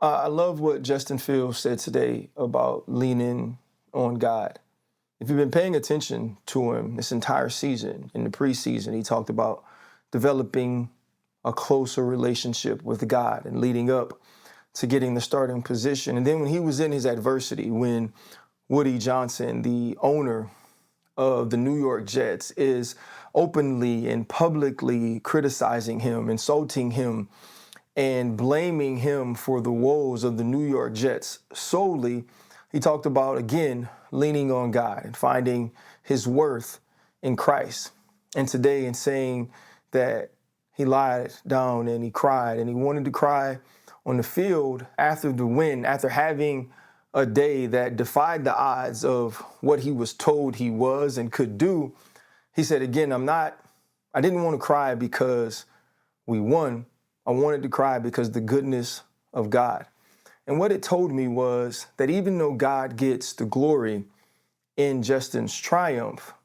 I love what Justin Fields said today about leaning on God. If you've been paying attention to him this entire season, in the preseason, he talked about developing a closer relationship with God and leading up to getting the starting position. And then when he was in his adversity, when Woody Johnson, the owner of the New York Jets, is openly and publicly criticizing him, insulting him, and blaming him for the woes of the New York Jets solely, he talked about, again, leaning on God and finding his worth in Christ. And today, in saying that he lied down and he cried and he wanted to cry on the field after the win, after having a day that defied the odds of what he was told he was and could do, he said, again, I didn't want to cry because we won. I wanted to cry because the goodness of God. And what it told me was that even though God gets the glory in Justin's triumph,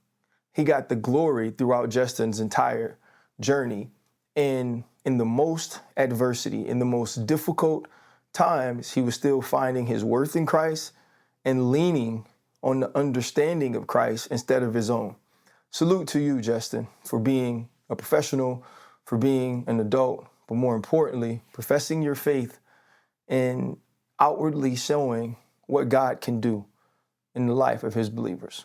he got the glory throughout Justin's entire journey. And in the most adversity, in the most difficult times, he was still finding his worth in Christ and leaning on the understanding of Christ instead of his own. Salute to you, Justin, for being a professional, for being an adult, but more importantly, professing your faith and outwardly showing what God can do in the life of his believers.